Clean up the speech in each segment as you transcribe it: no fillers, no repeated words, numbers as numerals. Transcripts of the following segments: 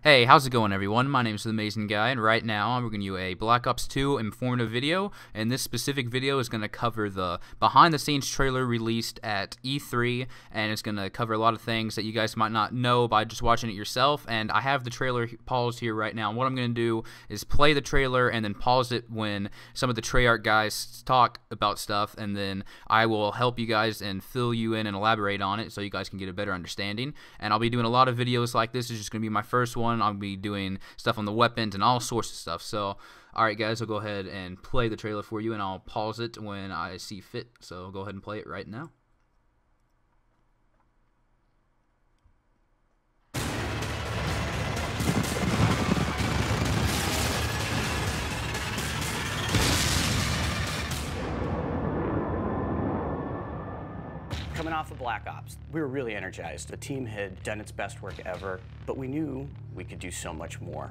Hey, how's it going, everyone? My name is The Amazing Guy, and right now I'm bringing you a Black Ops 2 informative video, and this specific video is going to cover the behind-the-scenes trailer released at E3, and it's going to cover a lot of things that you guys might not know by just watching it yourself, and I have the trailer paused here right now, and what I'm going to do is play the trailer and then pause it when some of the Treyarch guys talk about stuff, and then I will help you guys and fill you in and elaborate on it so you guys can get a better understanding, and I'll be doing a lot of videos like this. It's just going to be my first one. I'll be doing stuff on the weapons and all sorts of stuff. So, alright guys, I'll go ahead and play the trailer for you, and I'll pause it when I see fit. So, go ahead and play it right now. Coming off of Black Ops, we were really energized. The team had done its best work ever, but we knew we could do so much more.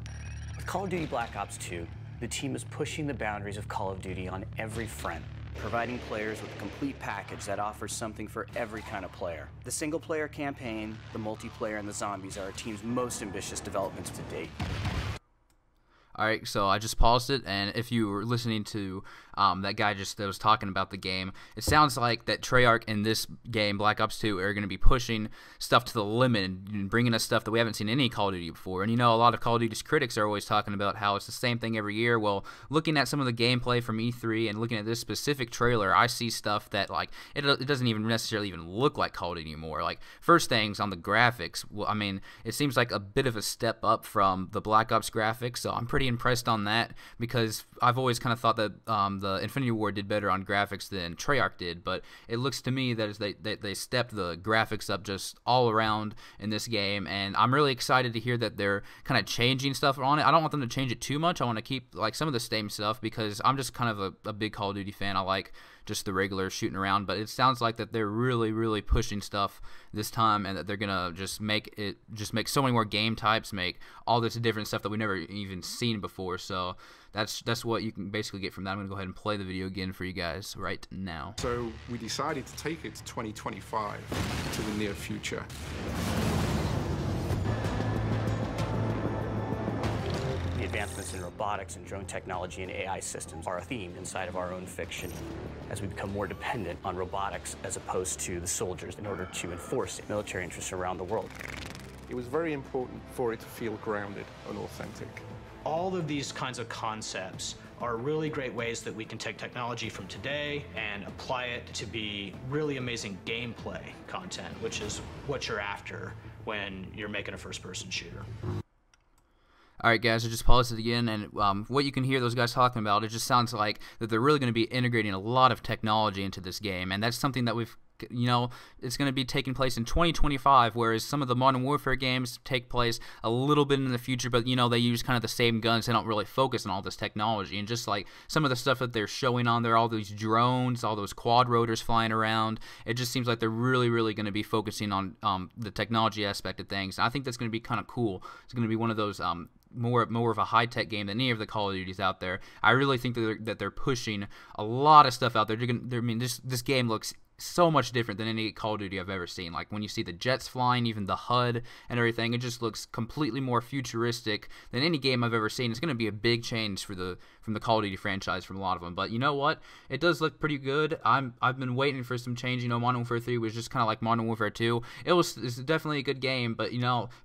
With Call of Duty Black Ops 2, the team is pushing the boundaries of Call of Duty on every front, providing players with a complete package that offers something for every kind of player. The single-player campaign, the multiplayer, and the zombies are our team's most ambitious developments to date. Alright, so I just paused it, and if you were listening to that guy that was talking about the game, it sounds like that Treyarch in this game, Black Ops 2, are going to be pushing stuff to the limit and bringing us stuff that we haven't seen in any Call of Duty before. And you know, a lot of Call of Duty's critics are always talking about how it's the same thing every year. Well, looking at some of the gameplay from E3 and looking at this specific trailer, I see stuff that, like, it doesn't even necessarily even look like Call of Duty anymore. Like, first things on the graphics, well, I mean, it seems like a bit of a step up from the Black Ops graphics, so I'm pretty impressed on that, because I've always kind of thought that the Infinity Ward did better on graphics than Treyarch did, but it looks to me that they stepped the graphics up just all around in this game, and I'm really excited to hear that they're kind of changing stuff on it. I don't want them to change it too much. I want to keep like some of the same stuff, because I'm just kind of a big Call of Duty fan. I like just the regular shooting around, but it sounds like that they're really pushing stuff this time, and that they're gonna just make so many more game types, make all this different stuff that we've never even seen before. So that's what you can basically get from that. I'm gonna go ahead and play the video again for you guys right now. So we decided to take it to 2025, to the near future. The advancements in robotics and drone technology and AI systems are a theme inside of our own fiction, as we become more dependent on robotics as opposed to the soldiers in order to enforce military interests around the world. It was very important for it to feel grounded and authentic. All of these kinds of concepts are really great ways that we can take technology from today and apply it to be really amazing gameplay content, which is what you're after when you're making a first-person shooter. Alright guys, I just paused it again, and what you can hear those guys talking about, it just sounds like that they're really going to be integrating a lot of technology into this game, and that's something that it's going to be taking place in 2025, whereas some of the Modern Warfare games take place a little bit in the future, but they use kind of the same guns. They don't really focus on all this technology, and just like some of the stuff that they're showing on there, all these drones, all those quad rotors flying around, it just seems like they're really going to be focusing on the technology aspect of things. And I think that's going to be kind of cool. It's going to be one of those more of a high-tech game than any of the Call of Duties out there. I really think that they're pushing a lot of stuff out there. I mean, this game looks so much different than any Call of Duty I've ever seen. Like when you see the jets flying, even the HUD and everything, it just looks completely more futuristic than any game I've ever seen. It's going to be a big change from the Call of Duty franchise from a lot of them. But you know what? It does look pretty good. I've been waiting for some change. Modern Warfare 3 was just kind of like Modern Warfare 2. It's definitely a good game, but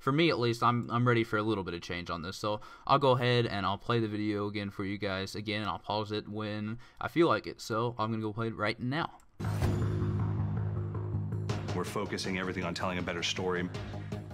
for me at least, I'm ready for a little bit of change on this. So I'll go ahead and I'll play the video again for you guys again, and I'll pause it when I feel like it. So I'm going to go play it right now. We're focusing everything on telling a better story.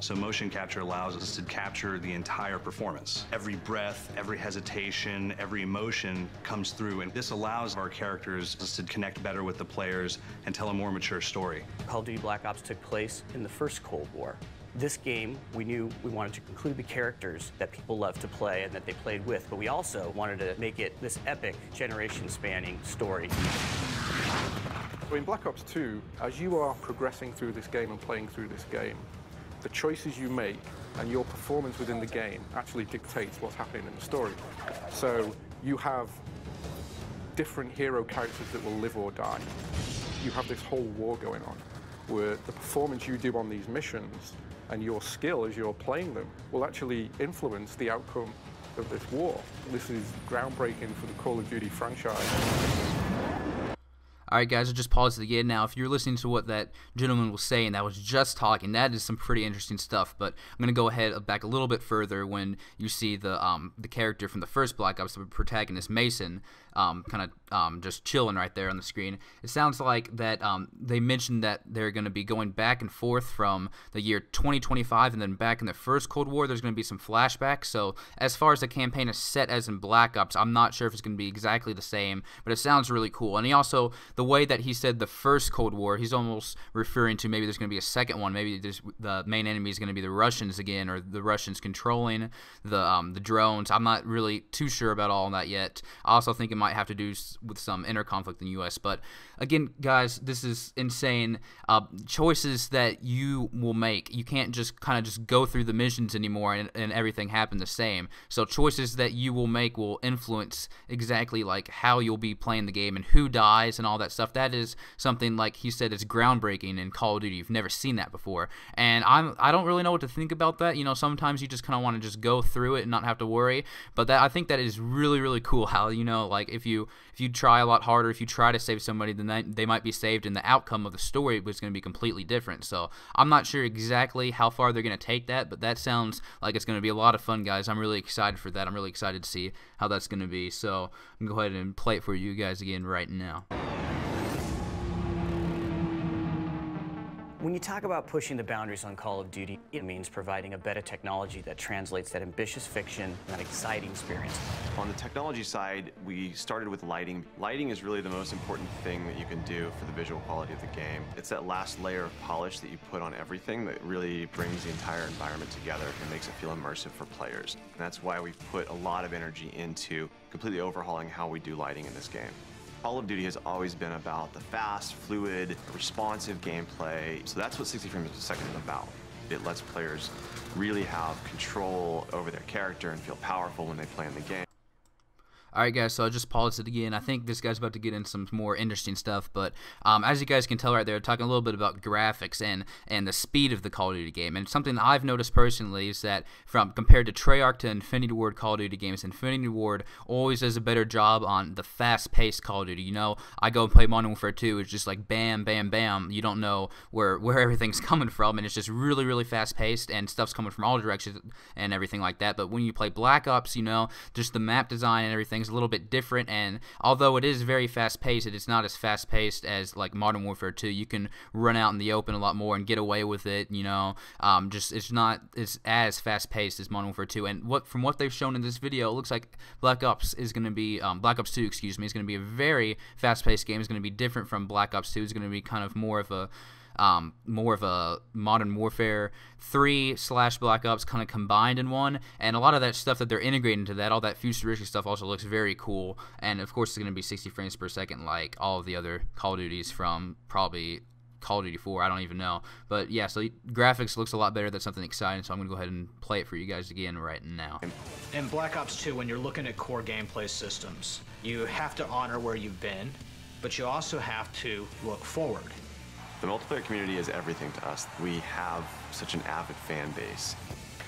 So motion capture allows us to capture the entire performance. Every breath, every hesitation, every emotion comes through, and this allows our characters to connect better with the players and tell a more mature story. Call of Duty Black Ops took place in the first Cold War. This game, we knew we wanted to include the characters that people love to play and that they played with, but we also wanted to make it this epic, generation-spanning story. In Black Ops 2, as you are progressing through this game and playing through this game, the choices you make and your performance within the game actually dictates what's happening in the story. So you have different hero characters that will live or die. You have this whole war going on, where the performance you do on these missions and your skill as you're playing them will actually influence the outcome of this war. This is groundbreaking for the Call of Duty franchise. Alright guys, I'll just pause it again. Now, if you're listening to what that gentleman was saying that was just talking, that is some pretty interesting stuff, but I'm going to go ahead back a little bit further when you see the character from the first Black Ops, the protagonist Mason, kind of just chilling right there on the screen. It sounds like that they mentioned that they're going to be going back and forth from the year 2025 and then back in the first Cold War. There's going to be some flashbacks, so as far as the campaign is set as in Black Ops, I'm not sure if it's going to be exactly the same, but it sounds really cool. And he also, the way that he said the first Cold War, he's almost referring to maybe there's going to be a second one. Maybe the main enemy is going to be the Russians again, or the Russians controlling the drones. I'm not really too sure about all that yet. I also think it might have to do with some inner conflict in the U.S. But again, guys, this is insane. Choices that you will make. You can't just kind of just go through the missions anymore and everything happen the same. So choices that you will make will influence exactly like how you'll be playing the game and who dies and all that stuff. That is something, like he said, is groundbreaking in Call of Duty. You've never seen that before, and I don't really know what to think about that. You know, sometimes you just kind of want to just go through it and not have to worry. But I think that is really, really cool. How, you know, like if you try a lot harder, if you try to save somebody, then they might be saved, and the outcome of the story was going to be completely different. So I'm not sure exactly how far they're going to take that, but that sounds like it's going to be a lot of fun, guys. I'm really excited for that. I'm really excited to see how that's going to be. So I'm going to go ahead and play it for you guys again right now. When you talk about pushing the boundaries on Call of Duty, it means providing a better technology that translates that ambitious fiction and that exciting experience. On the technology side, we started with lighting. Lighting is really the most important thing that you can do for the visual quality of the game. It's that last layer of polish that you put on everything that really brings the entire environment together and makes it feel immersive for players. And that's why we've put a lot of energy into completely overhauling how we do lighting in this game. Call of Duty has always been about the fast, fluid, responsive gameplay. So that's what 60 frames per second is about. It lets players really have control over their character and feel powerful when they play in the game. Alright guys, so I'll just pause it again. I think this guy's about to get in some more interesting stuff, but as you guys can tell right there, talking a little bit about graphics and the speed of the Call of Duty game. And something that I've noticed personally is that from compared to Treyarch to Infinity Ward Call of Duty games, Infinity Ward always does a better job on the fast-paced Call of Duty. You know, I go and play Modern Warfare 2, it's just like bam, bam, bam. You don't know where everything's coming from, and it's just really, really fast-paced, and stuff's coming from all directions and everything like that. But when you play Black Ops, you know, just the map design and everything a little bit different, and although it is very fast-paced, it is not as fast-paced as like Modern Warfare 2. You can run out in the open a lot more and get away with it, you know. Just it's not as fast-paced as Modern Warfare 2. And from what they've shown in this video, it looks like Black Ops is going to be Black Ops 2, excuse me, is going to be a very fast-paced game. It's going to be different from Black Ops 2. It's going to be kind of more of a Modern Warfare 3 / Black Ops kind of combined in one, and a lot of that stuff that they're integrating into that, all that futuristic stuff also looks very cool. And of course it's going to be 60 frames per second like all of the other Call of Duties from probably Call of Duty 4, I don't even know. But yeah, so graphics looks a lot better. That's something exciting, so I'm going to go ahead and play it for you guys again right now. In Black Ops 2, when you're looking at core gameplay systems, you have to honor where you've been, but you also have to look forward. The multiplayer community is everything to us. We have such an avid fan base.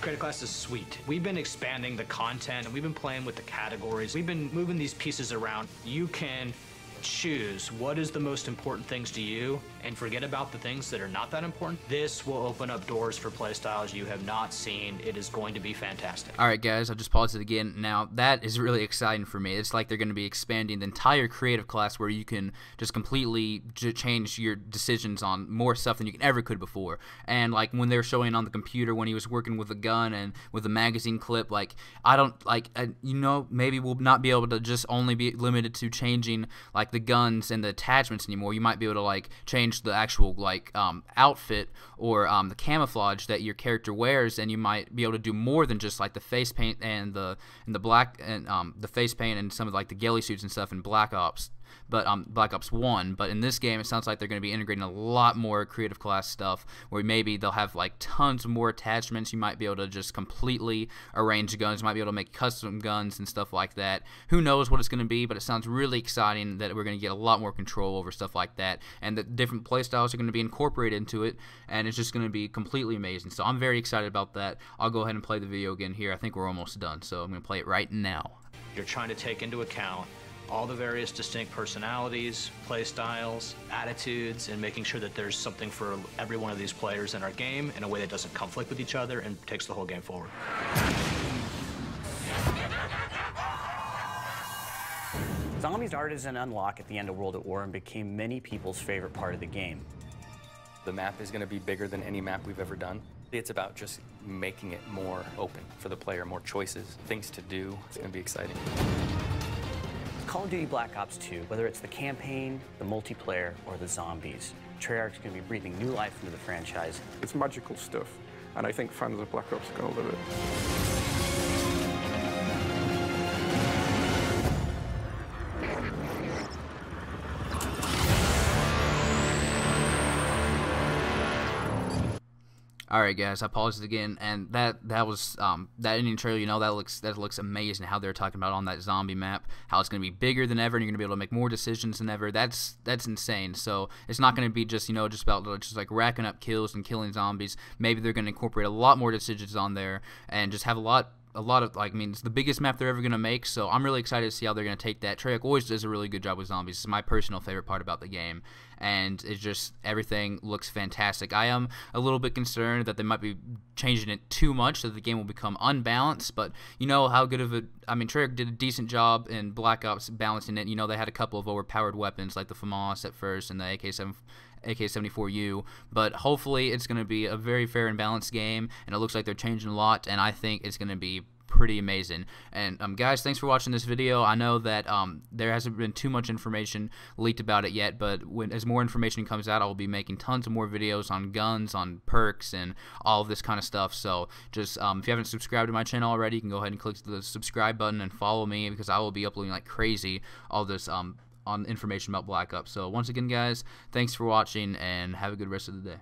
Creative Class is sweet. We've been expanding the content, and we've been playing with the categories. We've been moving these pieces around. You can choose what is the most important things to you and forget about the things that are not that important. This will open up doors for playstyles you have not seen. It is going to be fantastic. Alright guys, I'll just pause it again. Now that is really exciting for me. It's like they're going to be expanding the entire creative class where you can just completely change your decisions on more stuff than you ever could before. And like when they were showing on the computer when he was working with a gun and with a magazine clip, like I don't like you know, maybe we'll not be able to just only be limited to changing like the guns and the attachments anymore. You might be able to like change the actual like outfit or the camouflage that your character wears, and you might be able to do more than just like the face paint and the black and the face paint and some of like the ghillie suits and stuff in Black Ops. but Black Ops 1. But in this game, it sounds like they're going to be integrating a lot more creative class stuff, where maybe they'll have like tons more attachments. You might be able to just completely arrange guns. You might be able to make custom guns and stuff like that. Who knows what it's going to be, but it sounds really exciting that we're going to get a lot more control over stuff like that, and that different playstyles are going to be incorporated into it, and it's just going to be completely amazing. So I'm very excited about that. I'll go ahead and play the video again here. I think we're almost done, so I'm going to play it right now. You're trying to take into account all the various distinct personalities, play styles, attitudes, and making sure that there's something for every one of these players in our game in a way that doesn't conflict with each other and takes the whole game forward. Zombies started as an unlock at the end of World at War and became many people's favorite part of the game. The map is going to be bigger than any map we've ever done. It's about just making it more open for the player, more choices, things to do. It's going to be exciting. Call of Duty Black Ops 2, whether it's the campaign, the multiplayer, or the zombies, Treyarch's going to be breathing new life into the franchise. It's magical stuff, and I think fans of Black Ops are going to love it. All right, guys, I paused it again, and that was that ending trailer. You know, that looks amazing. How they're talking about on that zombie map, how it's going to be bigger than ever, and you're going to be able to make more decisions than ever. That's insane. So it's not going to be just just about just like racking up kills and killing zombies. Maybe they're going to incorporate a lot more decisions on there, and just have a lot of, like, I mean, it's the biggest map they're ever going to make, so I'm really excited to see how they're going to take that. Treyarch always does a really good job with zombies. It's my personal favorite part about the game, and it's just, everything looks fantastic. I am a little bit concerned that they might be changing it too much, so the game will become unbalanced, but you know how good of a, I mean, Treyarch did a decent job in Black Ops balancing it. You know, they had a couple of overpowered weapons, like the FAMAS at first, and the AK-74U, but hopefully it's going to be a very fair and balanced game, and it looks like they're changing a lot, and I think it's going to be pretty amazing. And guys, thanks for watching this video. I know that there hasn't been too much information leaked about it yet, but as more information comes out, I will be making tons of more videos on guns, on perks, and all of this kind of stuff. So just if you haven't subscribed to my channel already, you can go ahead and click the subscribe button and follow me, because I will be uploading like crazy all this on information about Black Ops. So once again, guys, thanks for watching, and have a good rest of the day.